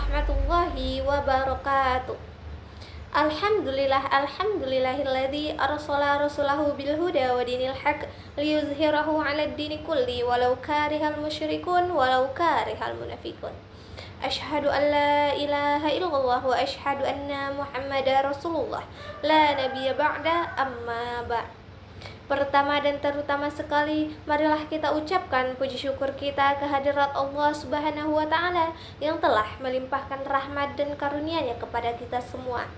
warahmatullahi wabarakatuh. Alhamdulillahilladzi arsala rasulahu bil huda wa dinil haq liyuzhirahu 'alad dini kulli walau karihal musyrikun walau karihal munafiqun. Asyhadu an la ilaha illallah wa asyhadu anna Muhammadar Rasulullah la nabiyya ba'da amma ba'd. Pertama dan terutama sekali, marilah kita ucapkan puji syukur kita kehadirat Allah Subhanahu wa Ta'ala yang telah melimpahkan rahmat dan karunia-Nya kepada kita semua.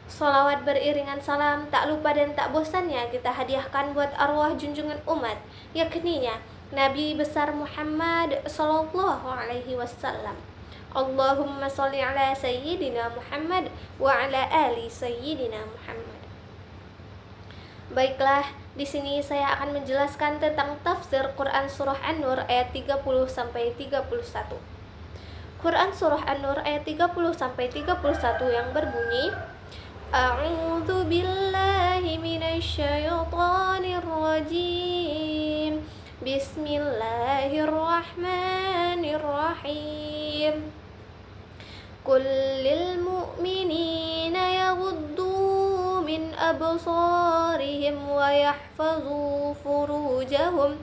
Sholawat beriringan salam tak lupa dan tak bosannya kita hadiahkan buat arwah junjungan umat, yakninya Nabi besar Muhammad sallallahu alaihi wasallam. Allahumma sholli ala sayyidina Muhammad wa ala ali sayyidina Muhammad. Baiklah, di sini saya akan menjelaskan tentang tafsir Quran surah An-Nur ayat 30 sampai 31. Quran surah An-Nur ayat 30 sampai 31 yang berbunyi, A'udzu billahi minasyaitonir rajim. Bismillahirrahmanirrahim. Qul lil mu'minina yaghuddu min absarihim wa yahfazu furujahum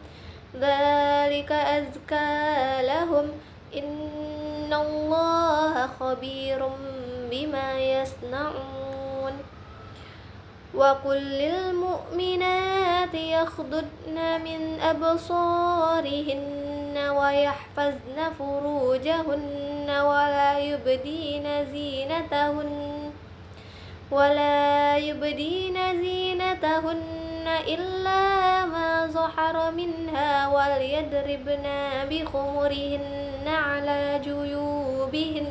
dzalika azka lahum innallaha khabirum bima yasna'un. Wa qul lil mu'minati yakhdudna min absarihinna wa yahfazna furujahunna wa la yubdina zinatahunna illa ma zahara minha wal yadribna bi khumurihinna ala juyubihin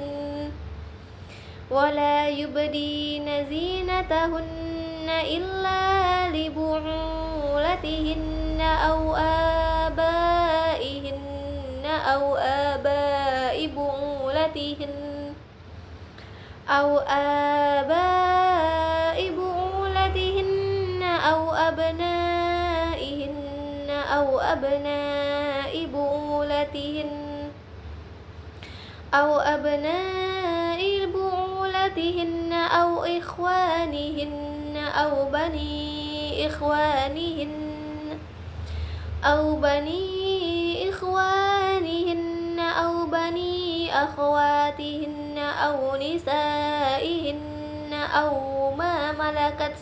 wala yubdina zinatahunna illa li bu'ulatihinna aw abaihinna aw abai bu'ulatihinna أو آباء بعولتهن أو أبنائهن أو أبناء بعولتهن أو إخوانهن أو بني إخوانهن أو بني أخواتهن أو نسائهن أو ما ملكت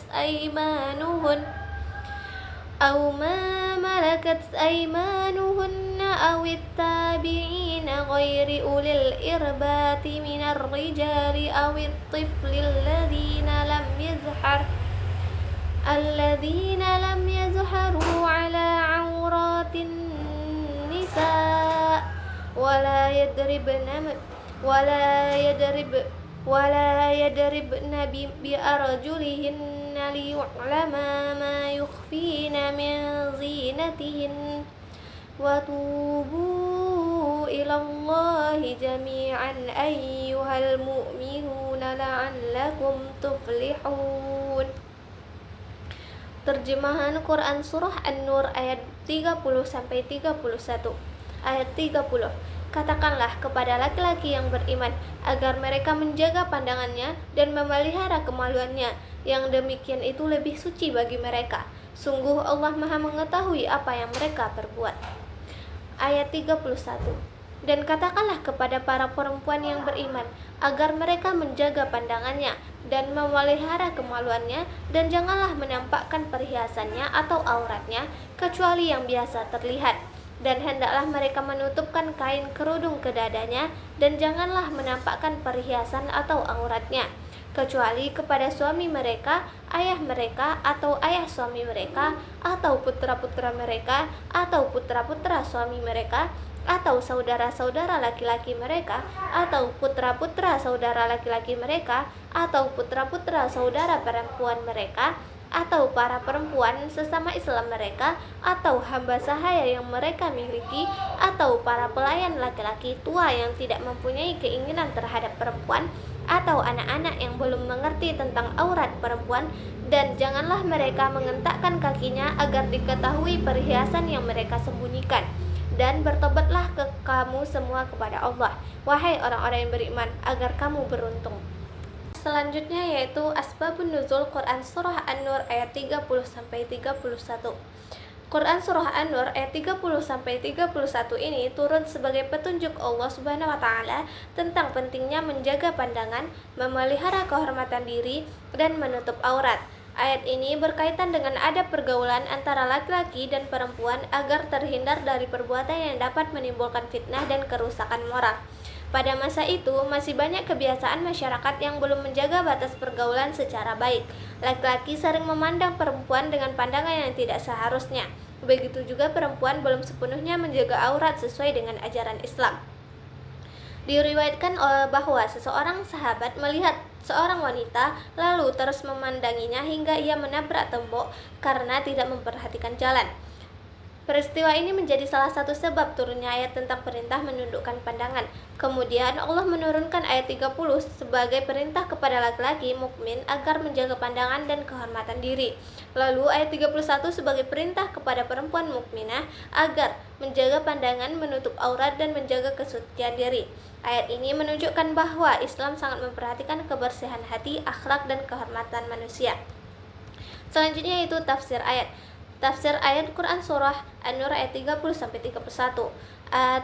أيمانهن أو التابعين غير أولي الإربة من الرجال أو الطفل الذين لم يظهروا على عورات النساء ولا يضربن بأرجلهن ليعلم ما يخفين من زينتهن وتوبوا إلى الله جميعا أيها المؤمنون لعلكم تفلحون. Terjemahan Quran surah An-Nur ayat 30 sampai 31. Ayat 30. Katakanlah kepada laki-laki yang beriman agar mereka menjaga pandangannya dan memelihara kemaluannya. Yang demikian itu lebih suci bagi mereka. Sungguh Allah Maha mengetahui apa yang mereka perbuat. Ayat 31. Dan katakanlah kepada para perempuan yang beriman agar mereka menjaga pandangannya dan memelihara kemaluannya, dan janganlah menampakkan perhiasannya atau auratnya kecuali yang biasa terlihat, dan hendaklah mereka menutupkan kain kerudung ke dadanya, dan janganlah menampakkan perhiasan atau auratnya kecuali kepada suami mereka, ayah mereka atau ayah suami mereka, atau putra-putra mereka atau putra-putra suami mereka, atau saudara-saudara laki-laki mereka, atau putra-putra saudara laki-laki mereka, atau putra-putra saudara perempuan mereka, atau para perempuan sesama Islam mereka, atau hamba sahaya yang mereka miliki, atau para pelayan laki-laki tua yang tidak mempunyai keinginan terhadap perempuan, atau anak-anak yang belum mengerti tentang aurat perempuan, dan janganlah mereka mengentakkan kakinya agar diketahui perhiasan yang mereka sembunyikan. dan bertobatlah kamu semua kepada Allah, wahai orang-orang yang beriman, agar kamu beruntung. Selanjutnya yaitu Asbabun Nuzul Quran Surah An-Nur ayat 30-31. Quran Surah An-Nur ayat 30-31 ini turun sebagai petunjuk Allah Subhanahu wa Ta'ala tentang pentingnya menjaga pandangan, memelihara kehormatan diri, dan menutup aurat. Ayat ini berkaitan dengan adab pergaulan antara laki-laki dan perempuan agar terhindar dari perbuatan yang dapat menimbulkan fitnah dan kerusakan moral. Pada masa itu, masih banyak kebiasaan masyarakat yang belum menjaga batas pergaulan secara baik. Laki-laki sering memandang perempuan dengan pandangan yang tidak seharusnya. Begitu juga perempuan belum sepenuhnya menjaga aurat sesuai dengan ajaran Islam. Diriwayatkan bahwa seseorang sahabat melihat seorang wanita lalu terus memandanginya hingga ia menabrak tembok karena tidak memperhatikan jalan. Peristiwa ini menjadi salah satu sebab turunnya ayat tentang perintah menundukkan pandangan. Kemudian Allah menurunkan ayat 30 sebagai perintah kepada laki-laki mukmin agar menjaga pandangan dan kehormatan diri. Lalu ayat 31 sebagai perintah kepada perempuan mukminah agar menjaga pandangan, menutup aurat, dan menjaga kesucian diri. Ayat ini menunjukkan bahwa Islam sangat memperhatikan kebersihan hati, akhlak, dan kehormatan manusia. Selanjutnya yaitu tafsir ayat. Tafsir ayat Quran Surah An-Nur ayat 30-31.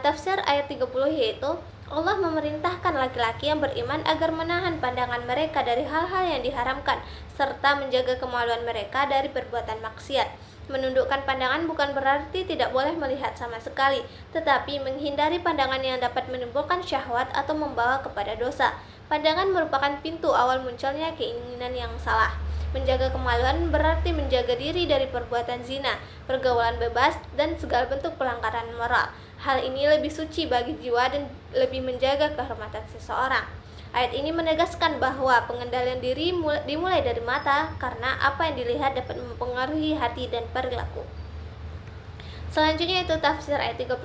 Tafsir ayat 30 yaitu Allah memerintahkan laki-laki yang beriman agar menahan pandangan mereka dari hal-hal yang diharamkan serta menjaga kemaluan mereka dari perbuatan maksiat. Menundukkan pandangan bukan berarti tidak boleh melihat sama sekali, tetapi menghindari pandangan yang dapat menimbulkan syahwat atau membawa kepada dosa. Pandangan merupakan pintu awal munculnya keinginan yang salah. Menjaga kemaluan berarti menjaga diri dari perbuatan zina, pergaulan bebas, dan segala bentuk pelanggaran moral. Hal ini lebih suci bagi jiwa dan lebih menjaga kehormatan seseorang. Ayat ini menegaskan bahwa pengendalian diri dimulai dari mata karena apa yang dilihat dapat mempengaruhi hati dan perilaku. Selanjutnya itu tafsir ayat 31.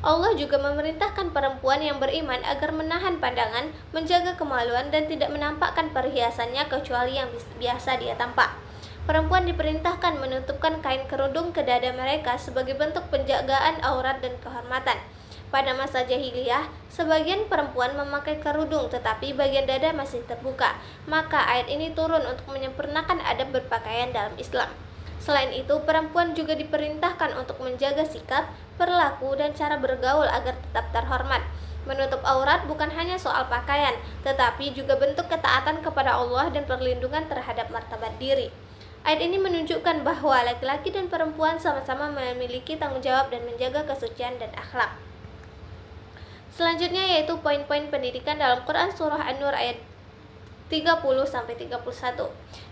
Allah juga memerintahkan perempuan yang beriman agar menahan pandangan, menjaga kemaluan, dan tidak menampakkan perhiasannya kecuali yang biasa dia tampak. Perempuan diperintahkan menutupkan kain kerudung ke dada mereka sebagai bentuk penjagaan aurat dan kehormatan. Pada masa jahiliyah, sebagian perempuan memakai kerudung tetapi bagian dada masih terbuka. Maka ayat ini turun untuk menyempurnakan adab berpakaian dalam Islam. Selain itu, perempuan juga diperintahkan untuk menjaga sikap, perilaku, dan cara bergaul agar tetap terhormat. Menutup aurat bukan hanya soal pakaian, tetapi juga bentuk ketaatan kepada Allah dan perlindungan terhadap martabat diri. Ayat ini menunjukkan bahwa laki-laki dan perempuan sama-sama memiliki tanggung jawab dan menjaga kesucian dan akhlak. Selanjutnya yaitu poin-poin pendidikan dalam Quran Surah An-Nur ayat 30-31.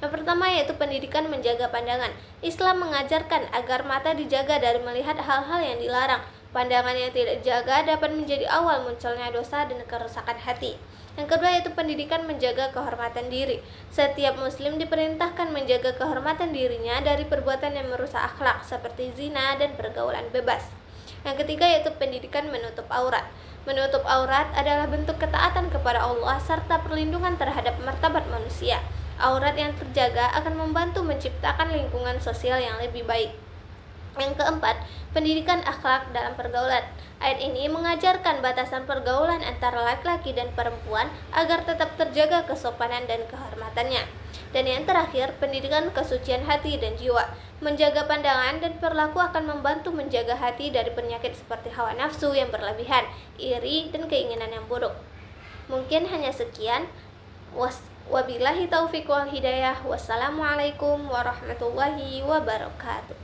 Yang pertama yaitu pendidikan menjaga pandangan. Islam mengajarkan agar mata dijaga dari melihat hal-hal yang dilarang. Pandangan yang tidak dijaga dapat menjadi awal munculnya dosa dan kerusakan hati. Yang kedua yaitu pendidikan menjaga kehormatan diri. Setiap muslim diperintahkan menjaga kehormatan dirinya dari perbuatan yang merusak akhlak seperti zina dan pergaulan bebas. Yang ketiga yaitu pendidikan menutup aurat. Menutup aurat adalah bentuk ketaatan kepada Allah serta perlindungan terhadap martabat manusia. Aurat yang terjaga akan membantu menciptakan lingkungan sosial yang lebih baik. Yang keempat, pendidikan akhlak dalam pergaulan. Ayat ini mengajarkan batasan pergaulan antara laki-laki dan perempuan agar tetap terjaga kesopanan dan kehormatannya. Dan yang terakhir, pendidikan kesucian hati dan jiwa. Menjaga pandangan dan perilaku akan membantu menjaga hati dari penyakit seperti hawa nafsu yang berlebihan, iri, dan keinginan yang buruk. Mungkin hanya sekian. Wabillahi taufiq wal hidayah. Wassalamualaikum warahmatullahi wabarakatuh.